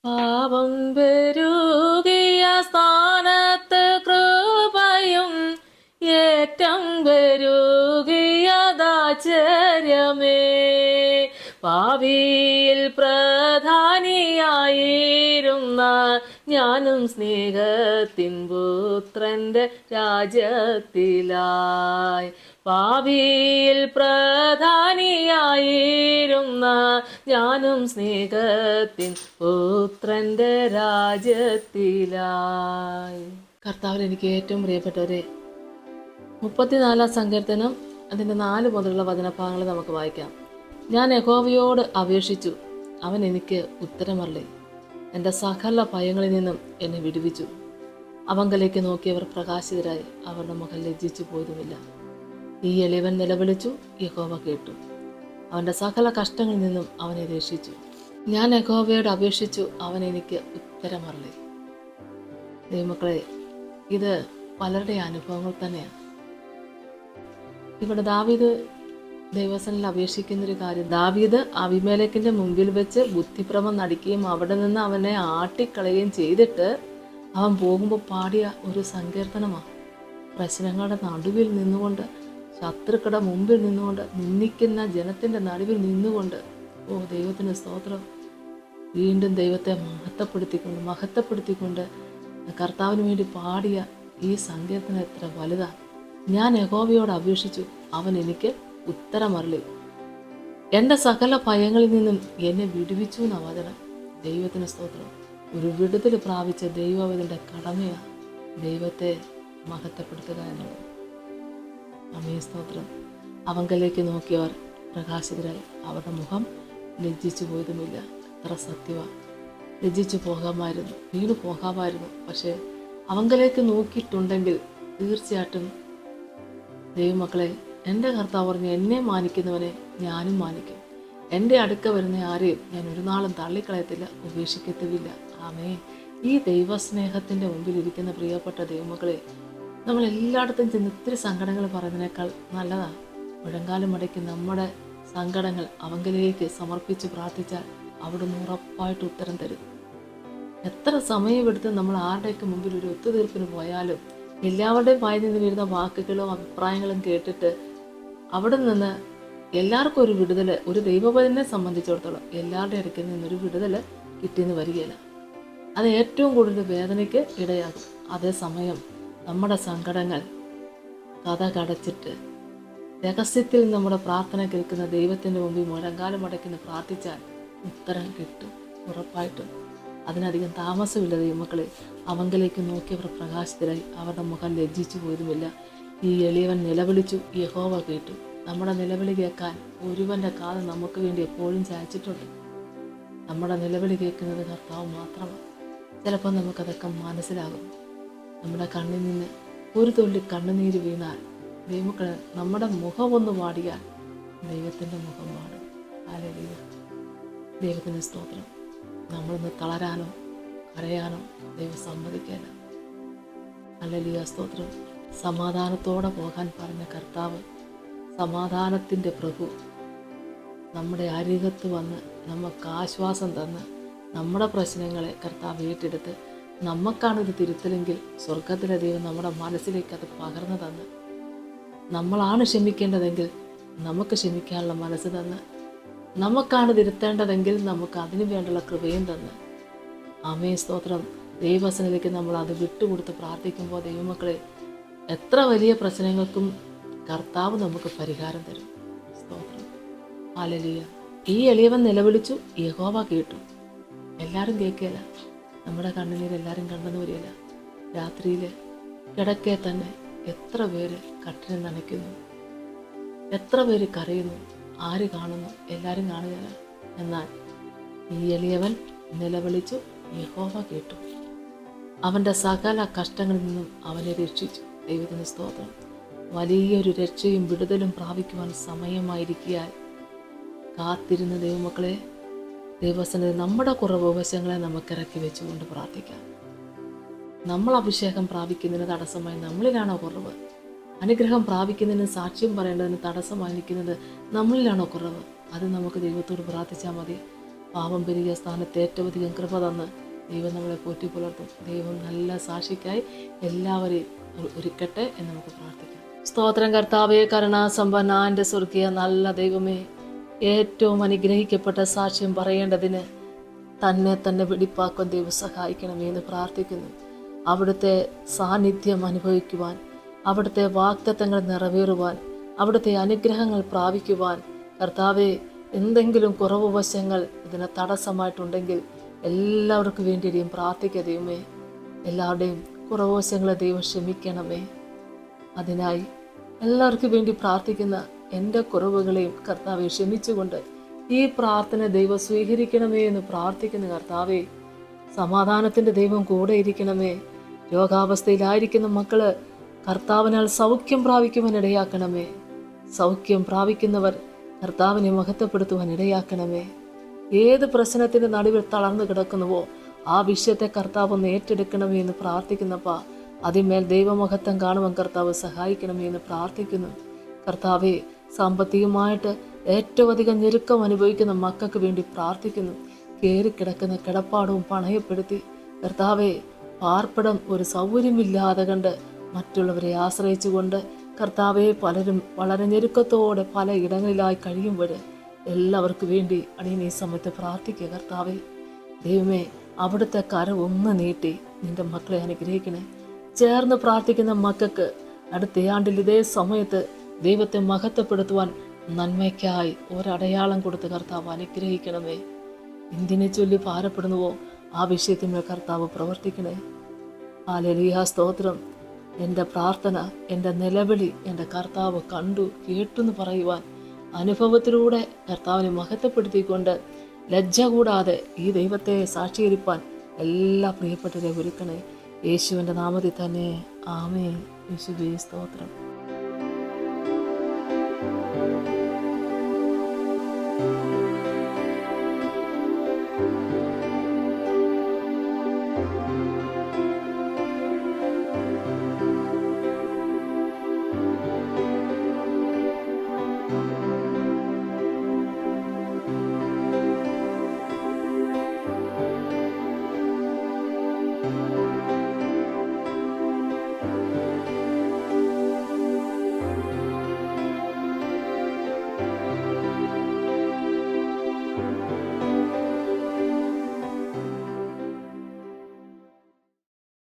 പാപം പെരുകിയ സ്ഥാനത്ത് കൃപയും ഏറ്റം പെരുകിയതാശ്ചര്യമേ. പാപിയിൽ പ്രധാനിയായിരുന്ന ഞാനും സ്നേഹത്തിൻ പുത്രന്റെ രാജ്യത്തിലായി. പാപിയിൽ പ്രധാനിയായിരുന്ന ഞാനും സ്നേഹത്തിൻ പുത്രന്റെ രാജ്യത്തിലായി. കർത്താവിൽ എനിക്ക് ഏറ്റവും പ്രിയപ്പെട്ടവരെ, 34 സങ്കീർത്തനം അതിൻ്റെ 4 മുതലുള്ള വചനഭാഗങ്ങൾ നമുക്ക് വായിക്കാം. ഞാൻ യഹോവയോട് അപേക്ഷിച്ചു, അവൻ എനിക്ക് ഉത്തരമരുളി. എൻ്റെ സകല ഭയങ്ങളിൽ നിന്നും എന്നെ വിടുവിച്ചു. അവങ്കലേക്ക് നോക്കിയവർ പ്രകാശിതരായി, അവരുടെ മുഖം ലജ്ജിച്ചു പോയതുമില്ല. ഈ എളിയവൻ നിലവിളിച്ചു, യഹോവ കേട്ടു. അവൻ്റെ സകല കഷ്ടങ്ങളിൽ നിന്നും അവനെ രക്ഷിച്ചു. ഞാൻ യഹോവയോട് അപേക്ഷിച്ചു, അവൻ എനിക്ക് ഉത്തരമരുളി. ദൈവമക്കളെ, ഇത് പലരുടെ അനുഭവങ്ങൾ തന്നെയാണ്. ഇവിടെ ദാവീദ് ദൈവസനിൽ അപേക്ഷിക്കുന്നൊരു കാര്യം, ദാവീദ് അബീമേലെക്കിന്റെ മുമ്പിൽ വെച്ച് ബുദ്ധിഭ്രമം നടിക്കുകയും അവിടെ നിന്ന് അവനെ ആട്ടിക്കളയുകയും ചെയ്തിട്ട് അവൻ പോകുമ്പോൾ പാടിയ ഒരു സങ്കീർത്തനമാണ്. പ്രശ്നങ്ങളുടെ നടുവിൽ നിന്നുകൊണ്ട്, ശത്രുക്കളുടെ മുമ്പിൽ നിന്നുകൊണ്ട്, നിന്ദിക്കുന്ന ജനത്തിൻ്റെ നടുവിൽ നിന്നുകൊണ്ട്, ദൈവത്തിന് സ്തോത്രം, വീണ്ടും ദൈവത്തെ മഹത്വപ്പെടുത്തിക്കൊണ്ട് കർത്താവിന് വേണ്ടി പാടിയ ഈ സങ്കീർത്തനം എത്ര വലുതാണ്. ഞാൻ യഹോവയോട് അപേക്ഷിച്ചു, അവൻ എനിക്ക് ഉത്തരമരുളി. എൻ്റെ സകല ഭയങ്ങളിൽ നിന്നും എന്നെ വിടുവിച്ചു എന്ന വചനം. ദൈവത്തിന് സ്തോത്രം. ഒരു വിടുതൽ പ്രാപിച്ച ദൈവം ഇതിൻ്റെ കടമയാണ്, ദൈവത്തെ മഹത്വപ്പെടുത്തുക എന്നുള്ളത്. അമേ സ്തോത്രം. അവങ്കലേക്ക് നോക്കിയവർ പ്രകാശിതരായി, അവരുടെ മുഖം ലജ്ജിച്ചു പോയതുമില്ല. എത്ര സത്യമാണ്. ലജ്ജിച്ചു പോകാമായിരുന്നു, വീണു പോകാമായിരുന്നു. പക്ഷേ അവങ്കലേക്ക് നോക്കിയിട്ടുണ്ടെങ്കിൽ തീർച്ചയായിട്ടും ദൈവമക്കളെ, എൻ്റെ കർത്താവ് പറഞ്ഞു, എന്നെ മാനിക്കുന്നവനെ ഞാനും മാനിക്കും. എൻ്റെ അടുക്ക വരുന്ന ആരെയും ഞാൻ ഒരു നാളും തള്ളിക്കളയത്തില്ല, ഉപേക്ഷിക്കത്തുമില്ല. ആമേ. ഈ ദൈവസ്നേഹത്തിൻ്റെ മുമ്പിൽ ഇരിക്കുന്ന പ്രിയപ്പെട്ട ദൈവമക്കളെ, നമ്മൾ എല്ലായിടത്തും ചെന്ന് ഇത്തിരി സങ്കടങ്ങൾ പറയുന്നതിനേക്കാൾ നല്ലതാണ് മുഴങ്കാലം മടക്കി നമ്മുടെ സങ്കടങ്ങൾ അവങ്കിലേക്ക് സമർപ്പിച്ച് പ്രാർത്ഥിച്ചാൽ അവിടുന്ന് ഉറപ്പായിട്ട് ഉത്തരം തരും. എത്ര സമയമെടുത്ത് നമ്മൾ ആരുടെയൊക്കെ മുമ്പിൽ ഒരു ഒത്തുതീർപ്പിന് പോയാലും എല്ലാവരുടെയും വായിൽ നിന്ന് വരുന്ന വാക്കുകളും അഭിപ്രായങ്ങളും കേട്ടിട്ട് അവിടെ നിന്ന് എല്ലാവർക്കും ഒരു വിടുതൽ, ഒരു ദൈവവചനെ സംബന്ധിച്ചിടത്തോളം എല്ലാവരുടെ ഇടയ്ക്കിൽ നിന്നൊരു വിടുതൽ കിട്ടിയെന്ന് വരികയില്ല. അത് ഏറ്റവും കൂടുതൽ വേദനയ്ക്ക് ഇടയാകും. അതേസമയം നമ്മുടെ സങ്കടങ്ങൾ കഥ കടച്ചിട്ട് രഹസ്യത്തിൽ നമ്മുടെ പ്രാർത്ഥന കേൾക്കുന്ന ദൈവത്തിൻ്റെ മുമ്പിൽ മുഴങ്കാലം മടക്കിന്ന് പ്രാർത്ഥിച്ചാൽ ഉത്തരം കിട്ടും ഉറപ്പായിട്ടും. അതിനധികം താമസമില്ല ദൈവമക്കളെ. അവങ്കലേക്ക് നോക്കിയവർ പ്രകാശിതരായി, അവരുടെ മുഖം ലജ്ജിച്ചു പോയതുമില്ല. ഈ എളിയവൻ നിലവിളിച്ചു, യഹോവ കേട്ടു. നമ്മുടെ നിലവിളി കേൾക്കാൻ ഒരുവൻ്റെ കാത് നമുക്ക് വേണ്ടി എപ്പോഴും ചായച്ചിട്ടുണ്ട്. നമ്മുടെ നിലവിളി കേൾക്കുന്നത് കർത്താവ് മാത്രമാണ്. ചിലപ്പോൾ നമുക്കതൊക്കെ മനസ്സിലാകും. നമ്മുടെ കണ്ണിൽ നിന്ന് ഒരു തുള്ളി കണ്ണുനീര് വീണാൽ ദൈവമക്കളെ, നമ്മുടെ മുഖമൊന്ന് വാടിയാൽ ദൈവത്തിൻ്റെ മുഖം വാടും. ഹല്ലേലൂയ. ദൈവത്തിന് സ്തോത്രം. നമ്മളൊന്ന് തളരാനോ കരയാനോ ദൈവം സമ്മതിക്കില്ല. ഹല്ലേലൂയ, സ്തോത്രം. സമാധാനത്തോടെ പോകാൻ പറഞ്ഞ കർത്താവ്, സമാധാനത്തിൻ്റെ പ്രഭു, നമ്മുടെ അരികത്ത് വന്ന് നമുക്ക് ആശ്വാസം തന്ന് നമ്മുടെ പ്രശ്നങ്ങളെ കർത്താവ് ഏറ്റെടുത്ത്, നമുക്കാണിത് തിരുത്തലെങ്കിൽ സ്വർഗത്തിലെ ദൈവം നമ്മുടെ മനസ്സിലേക്ക് അത് പകർന്നു തന്ന്, നമ്മളാണ് ക്ഷമിക്കേണ്ടതെങ്കിൽ നമുക്ക് ക്ഷമിക്കാനുള്ള മനസ്സ് തന്ന്, നമുക്കാണ് തിരുത്തേണ്ടതെങ്കിൽ നമുക്ക് അതിനു വേണ്ടുള്ള കൃപയും തന്ന്. ആമേ സ്തോത്രം. ദൈവവചനത്തിലേക്ക് നമ്മൾ അത് വിട്ടുകൊടുത്ത് പ്രാർത്ഥിക്കുമ്പോൾ ദൈവമക്കളെ, എത്ര വലിയ പ്രശ്നങ്ങൾക്കും കർത്താവ് നമുക്ക് പരിഹാരം തരും. സ്തോത്രം. ഹല്ലേലൂയ. ഈ എളിയവൻ നിലവിളിച്ചു, യഹോവ കേട്ടു. എല്ലാവരും കേൾക്കുകയില്ല. നമ്മുടെ കണ്ണുനീര് എല്ലാവരും കണ്ടെന്ന് വരികയില്ല. രാത്രിയിൽ കിടക്കെ തന്നെ എത്ര പേര് കട്ടിലിൽ നനയ്ക്കുന്നു, എത്ര പേര് കരയുന്നു. ആര് കാണുന്നു? എല്ലാവരും കാണുകയില്ല. എന്നാൽ ഈ എളിയവൻ നിലവിളിച്ചു, യഹോവ കേട്ടു. അവൻ്റെ സകല കഷ്ടങ്ങളിൽ നിന്നും അവനെ രക്ഷിച്ചു. ദൈവത്തിന് സ്തോത്രം. വലിയൊരു രക്ഷയും വിടുതലും പ്രാപിക്കുവാൻ സമയമായിരിക്കാൻ കാത്തിരുന്ന ദൈവമക്കളെ, ദൈവസന്നിധി നമ്മുടെ കുറവ് വശങ്ങളെ നമുക്ക് ഇറക്കി വെച്ചുകൊണ്ട് പ്രാർത്ഥിക്കാം. നമ്മൾ അഭിഷേകം പ്രാപിക്കുന്നതിന് തടസ്സമായി നമ്മളിലാണോ കുറവ്? അനുഗ്രഹം പ്രാപിക്കുന്നതിന് സാക്ഷ്യം പറയേണ്ടതിന് തടസ്സമായി നിൽക്കുന്നത് നമ്മളിലാണോ കുറവ്? അത് നമുക്ക് ദൈവത്തോട് പ്രാർത്ഥിച്ചാൽ മതി. പാപം പെരുകിയ സ്ഥാനത്ത് ഏറ്റവും അധികം കൃപ തന്ന് ദൈവം നമ്മളെ പോറ്റി പുലർത്തും. ദൈവം നല്ല സാക്ഷിക്കായി എല്ലാവരെയും ഒരുക്കട്ടെ എന്ന് നമുക്ക് പ്രാർത്ഥിക്കാം. സ്തോത്രം കർത്താവേ, കരുണാസമ്പന്ന എൻ്റെ സ്വർഗീയ നല്ല ദൈവമേ, ഏറ്റവും അനുഗ്രഹിക്കപ്പെട്ട സാക്ഷ്യം പറയേണ്ടതിന് തന്നെ വെടിപ്പാക്കാൻ ദൈവം സഹായിക്കണമേ എന്ന് പ്രാർത്ഥിക്കുന്നു. അവിടുത്തെ സാന്നിധ്യം അനുഭവിക്കുവാൻ, അവിടുത്തെ വാഗ്ദത്തങ്ങൾ നിറവേറുവാൻ, അവിടുത്തെ അനുഗ്രഹങ്ങൾ പ്രാപിക്കുവാൻ കർത്താവെ, എന്തെങ്കിലും കുറവ് വശങ്ങൾ ഇതിന് തടസ്സമായിട്ടുണ്ടെങ്കിൽ എല്ലാവർക്കും വേണ്ടിയും പ്രാർത്ഥിക്കുക ദൈവമേ. എല്ലാവരുടെയും കുറവ് വശങ്ങളെ ദൈവം ക്ഷമിക്കണമേ. അതിനായി എല്ലാവർക്കും വേണ്ടി പ്രാർത്ഥിക്കുന്ന എൻ്റെ കുറവുകളെയും കർത്താവെ ക്ഷമിച്ചുകൊണ്ട് ഈ പ്രാർത്ഥന ദൈവം സ്വീകരിക്കണമേ എന്ന് പ്രാർത്ഥിക്കുന്ന കർത്താവെ, സമാധാനത്തിൻ്റെ ദൈവം കൂടെ ഇരിക്കണമേ. രോഗാവസ്ഥയിലായിരിക്കുന്ന മക്കള് കർത്താവിനാൽ സൗഖ്യം പ്രാപിക്കുവാൻ ഇടയാക്കണമേ. സൗഖ്യം പ്രാപിക്കുന്നവർ കർത്താവിനെ മഹത്വപ്പെടുത്തുവാൻ ഇടയാക്കണമേ. ഏത് പ്രശ്നത്തിൻ്റെ നടുവിൽ തളർന്നു കിടക്കുന്നുവോ ആ വിഷയത്തെ കർത്താവ് ഒന്ന് ഏറ്റെടുക്കണമേ എന്ന് പ്രാർത്ഥിക്കുന്നപ്പാ, അതിന്മേൽ ദൈവമഹത്വം കാണുവാൻ കർത്താവ് സഹായിക്കണമേ എന്ന് പ്രാർത്ഥിക്കുന്നു. കർത്താവെ, സാമ്പത്തികമായിട്ട് ഏറ്റവും അധികം ഞെരുക്കം അനുഭവിക്കുന്ന മക്കൾക്ക് വേണ്ടി പ്രാർത്ഥിക്കുന്നു. കയറിക്കിടക്കുന്ന കിടപ്പാടവും പണയപ്പെടുത്തി കർത്താവെ, പാർപ്പിടം ഒരു സൗകര്യമില്ലാതെ കണ്ട് മറ്റുള്ളവരെ ആശ്രയിച്ചുകൊണ്ട് കർത്താവെ, പലരും വളരെ ഞെരുക്കത്തോടെ പല ഇടങ്ങളിലായി കഴിയുമ്പോൾ എല്ലാവർക്കും വേണ്ടി അടിയൻ ഈ സമയത്ത് പ്രാർത്ഥിക്കുക. കർത്താവെ ദൈവമേ, അവിടുത്തെ കരം ഒന്ന് നീട്ടി നിന്റെ മക്കളെ അനുഗ്രഹിക്കണേ. ചേർന്ന് പ്രാർത്ഥിക്കുന്ന മക്കൾക്ക് അടുത്ത ആണ്ടിൽ ഇതേ സമയത്ത് ദൈവത്തെ മഹത്വപ്പെടുത്തുവാൻ നന്മയ്ക്കായി ഒരടയാളം കൊടുത്ത് കർത്താവ് അനുഗ്രഹിക്കണമേ. എന്തിനെ ചൊല്ലി ഭാരപ്പെടുന്നുവോ ആ വിഷയത്തിന്മേൽ കർത്താവ് പ്രവർത്തിക്കണേ. ഹല്ലേലൂയ, സ്തോത്രം. എൻ്റെ പ്രാർത്ഥന, എൻ്റെ നിലവിളി എൻ്റെ കർത്താവ് കണ്ടു കേട്ടെന്ന് പറയുവാൻ അനുഭവത്തിലൂടെ കർത്താവിനെ മഹത്വപ്പെടുത്തിക്കൊണ്ട് ലജ്ജ കൂടാതെ ഈ ദൈവത്തെ സാക്ഷീകരിപ്പാൻ എല്ലാ പ്രിയപ്പെട്ടവരെ ഒരുക്കണേ. യേശുവിൻ്റെ നാമത്തിൽ തന്നെ ആമേൻ. യേശുവേ സ്തോത്രം.